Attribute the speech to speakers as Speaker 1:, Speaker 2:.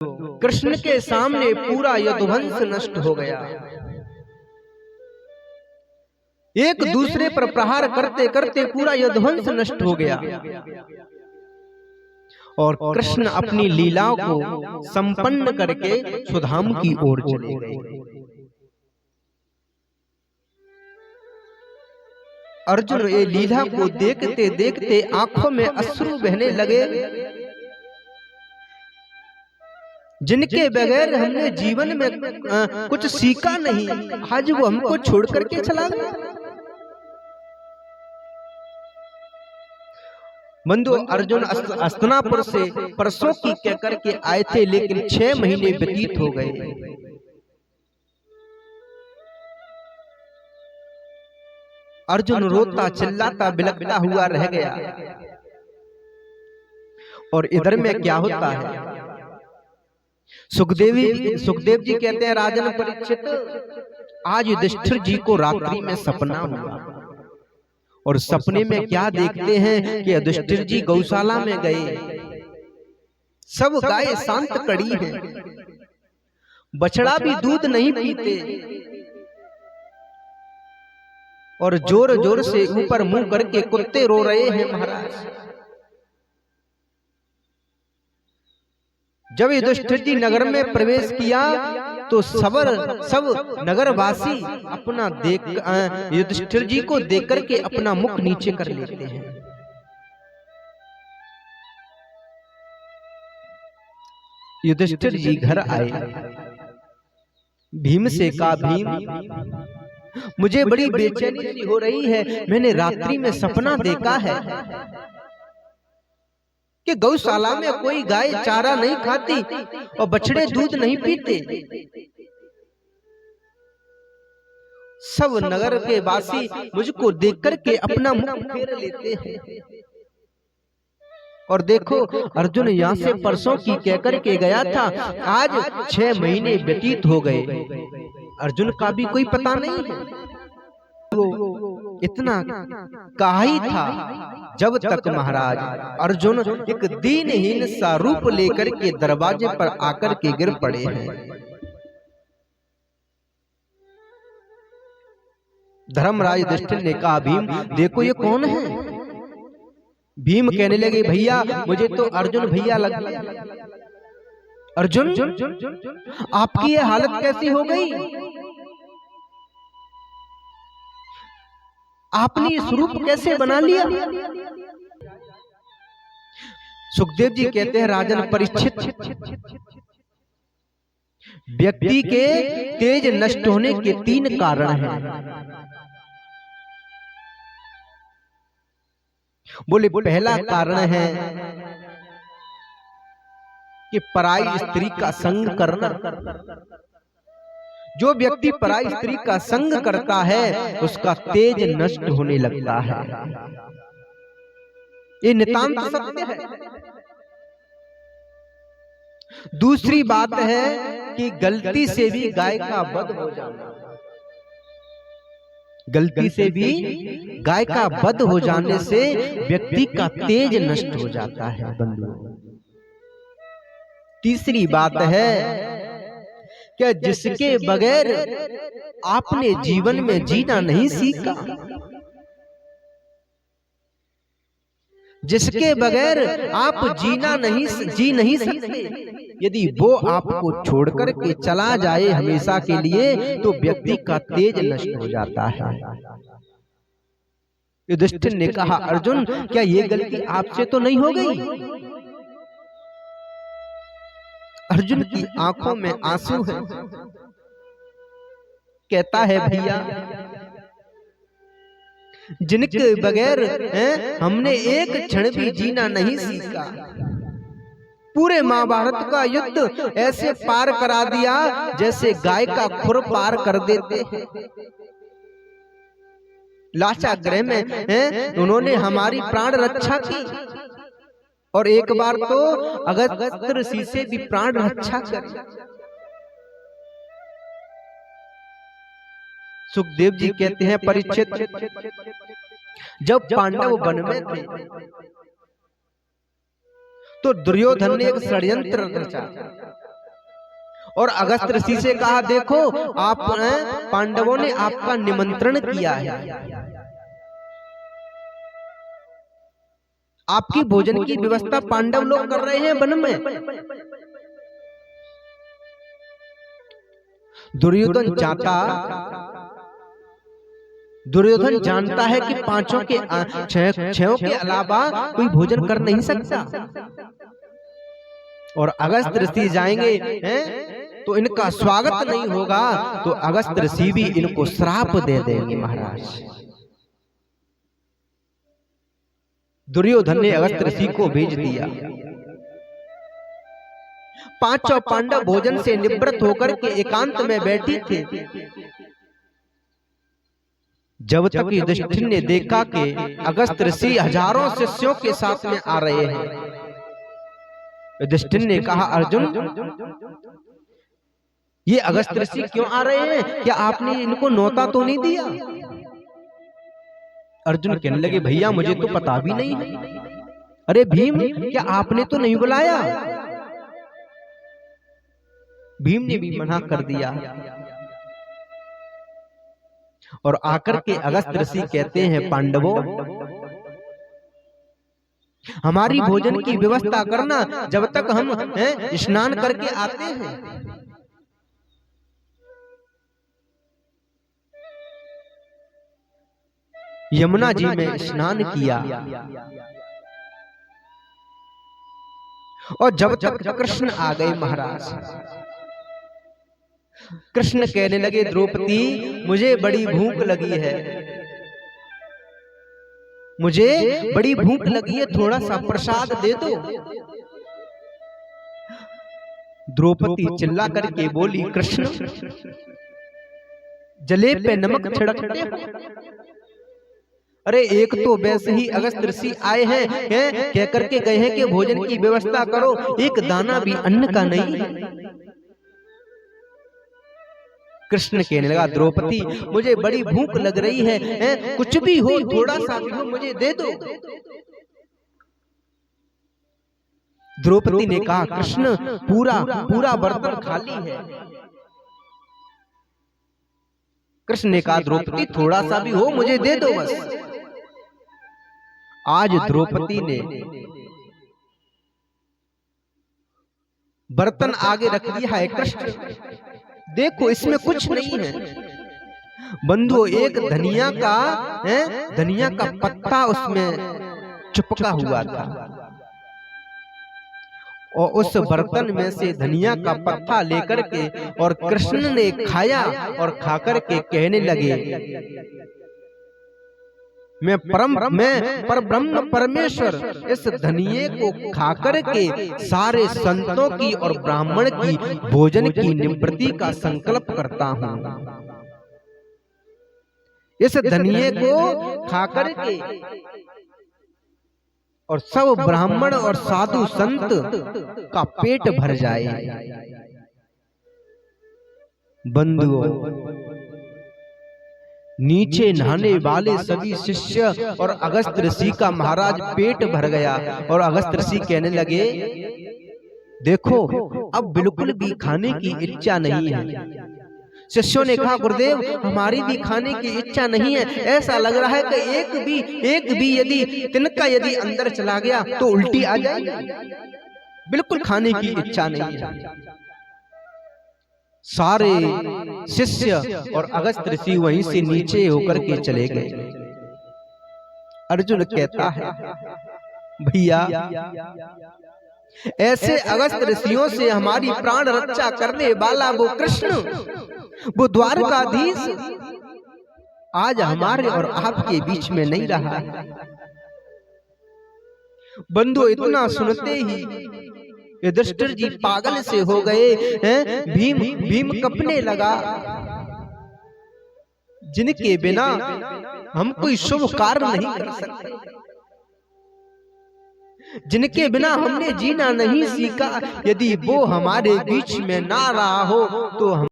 Speaker 1: कृष्ण के सामने पूरा यदुवंश नष्ट हो गया। एक दूसरे पर प्रहार करते करते पूरा यदुवंश नष्ट हो गया और कृष्ण अपनी लीलाओं को संपन्न करके सुधाम की ओर चले गए। अर्जुन ये लीला को देखते देखते आंखों में अश्रु बहने लगे। जिनके बगैर हमने जीवन में कुछ सीखा नहीं, आज वो हमको छोड़ करके चला गया। बंधु, अर्जुन हस्तिनापुर से परसों की कह करके आए थे, लेकिन 6 महीने व्यतीत हो गए। अर्जुन रोता चिल्लाता बिलखता हुआ रह गया। और इधर में क्या होता है, सुखदेव जी कहते हैं, राजन परीक्षित, आज युधिष्ठिर जी को रात्रि में सपना हुआ और सपने में क्या देखते हैं कि युधिष्ठिर जी गौशाला में गए। सब गाय शांत कड़ी हैं, बछड़ा भी दूध नहीं पीते और जोर जोर से ऊपर मुंह करके कुत्ते रो रहे हैं। महाराज, जब युधिष्ठिर जी नगर में प्रवेश किया तो सब नगरवासी अपना युधिष्ठिर जी को देख करके अपना मुख नीचे कर लेते हैं। युधिष्ठिर जी घर आए। भीम से कहा, भीम मुझे बड़ी बेचैनी सी हो रही है, मैंने रात्रि में सपना देखा है कि गौशाला में कोई गाय चारा नहीं खाती और बछड़े दूध नहीं पीते। सब नगर के वासी मुझको देख करके अपना मुख फेर लेते हैं। और देखो, अर्जुन यहाँ से परसों की कहकर के गया था, आज 6 महीने व्यतीत हो गए, अर्जुन का भी कोई पता नहीं है। वो इतना काही था जब तक महाराज अर्जुन एक दीनहीन सा रूप लेकर के दरवाजे पर आकर के गिर पड़े हैं। धर्मराज युधिष्ठिर ने कहा, भीम देखो ये कौन है। भीम कहने लगे, भैया मुझे तो अर्जुन भैया लगा। अर्जुन, आपकी ये हालत कैसी हो गई? आपने इस रूप कैसे बना लिया? सुखदेव जी कहते हैं, राजन परीक्षित, व्यक्ति के तेज नष्ट होने के 3 कारण हैं। बोले, पहला कारण है कि पराई स्त्री का संग करना। जो व्यक्ति पराई स्त्री का संग करता है उसका तेज नष्ट होने लगता है। ये नितांत सत्य है। दूसरी बात है कि गलती से भी गाय का वध हो जाना। गलती से भी गाय का वध हो जाने से व्यक्ति का तेज नष्ट हो जाता है। बंधु, तीसरी बात है क्या जिसके बगैर आपने जीवन में जीना नहीं सीखा, जिसके बगैर आप जी नहीं सकते, यदि वो आपको छोड़कर के चला जाए हमेशा के लिए तो व्यक्ति का तेज नष्ट हो जाता है। युधिष्ठिर ने कहा, अर्जुन क्या ये गलती आपसे तो नहीं हो गई? अर्जुन की आंखों में आंसू है। कहता है, भैया जिनके बगैर हमने एक क्षण भी जीना नहीं सीखा, पूरे महाभारत का युद्ध ऐसे पार करा दिया जैसे गाय का खुर पार कर देते हैं। लाचाग्रह में उन्होंने हमारी प्राण रक्षा की और एक बार तो अगस्त ऋषि से भी प्राण रक्षा करी। सुखदेव जी कहते हैं, परीक्षित जब पांडव वन में थे तो दुर्योधन ने एक षड्यंत्र रचा और अगस्त ऋषि से कहा, देखो आप पांडवों ने आपका निमंत्रण किया है, आपकी भोजन की व्यवस्था पांडव लोग कर रहे हैं वन में। दुर्योधन जानता है कि पांचों के छहों के अलावा कोई भोजन कर नहीं सकता, और अगस्त ऋषि जाएंगे तो इनका स्वागत नहीं होगा, तो अगस्त ऋषि भी इनको श्राप दे देंगे महाराज। दुर्योधन ने अगस्त ऋषि को भेज दिया। पांचों पांडव भोजन से निवृत्त होकर के एकांत में बैठी थे। जब तक युधिष्ठिर ने देखा कि अगस्त ऋषि हजारों शिष्यों के साथ में आ रहे हैं, युधिष्ठिर ने कहा, अर्जुन ये अगस्त ऋषि क्यों आ रहे हैं? क्या आपने इनको न्योता तो नहीं दिया? अर्जुन कहने लगे, भैया मुझे तो पता भी नहीं है। अरे भीम, क्या आपने तो नहीं बुलाया? भीम ने भी मना कर दिया। और आकर के अगस्त ऋषि कहते हैं, पांडवों हमारी भोजन की व्यवस्था करना, जब तक हम स्नान करके आते हैं। यमुना जी में स्नान किया, और जब तक कृष्ण आ गए महाराज, कृष्ण कहने लगे, द्रौपदी मुझे बड़ी भूख लगी है, मुझे बड़ी भूख लगी है, थोड़ा सा प्रसाद दे दो। द्रौपदी चिल्ला करके बोली, कृष्ण जलेब पे नमक छिड़कते हो? अरे एक तो वैसे ही अगस्त ऋषि आए हैं कह करके गए हैं कि भोजन की व्यवस्था करो, एक दाना भी अन्न का नहीं है। कृष्ण कहने लगा, द्रौपदी मुझे बड़ी भूख लग रही है, कुछ भी हो, थोड़ा सा भी हो, मुझे दे दो। द्रौपदी ने कहा, कृष्ण पूरा बर्तन खाली है। कृष्ण ने कहा, द्रौपदी थोड़ा सा भी हो, मुझे दे दो बस। आज द्रौपदी ने बर्तन आगे रख दिया है, कृष्ण देखो इसमें कुछ नहीं है। बंधुओं, एक धनिया का पत्ता उसमें चिपका हुआ था, और उस बर्तन में से धनिया का पत्ता लेकर के और कृष्ण ने खाया, और खाकर के कहने लगे, मैं परब्रह्म परमेश्वर इस धनिये को खाकर के सारे संतों की और ब्राह्मण की भोजन की निवृत्ति का संकल्प करता हूँ। इस धनिये को खाकर के और सब ब्राह्मण और साधु संत का पेट भर जाए। बंधुओं, नीचे नहाने वाले सभी शिष्य और अगस्त ऋषि का महाराज पेट भर गया, और अगस्त ऋषि कहने लगे, देखो अब बिल्कुल भी खाने की इच्छा नहीं है। शिष्यों ने कहा, गुरुदेव हमारी भी खाने की इच्छा नहीं है, ऐसा लग रहा है कि एक भी यदि तिनका यदि अंदर चला गया तो उल्टी आ जाएगी, बिल्कुल खाने की इच्छा नहीं है। सारे शिष्य और अगस्त ऋषि वहीं से नीचे होकर के चले गए। अर्जुन कहता है, भैया ऐसे अगस्त ऋषियों से हमारी प्राण रक्षा करने वाला वो कृष्ण, वो द्वारकाधीश आज हमारे और आपके बीच में नहीं रहा। बंधु, इतना सुनते ही युधिष्ठिर जी पागल से हो गए हैं। भीम कपने लगा, जिनके बिना हम कोई शुभ कार्य नहीं कर सकते, जिनके बिना हमने जीना नहीं सीखा, यदि वो हमारे बीच में ना रहा हो तो हम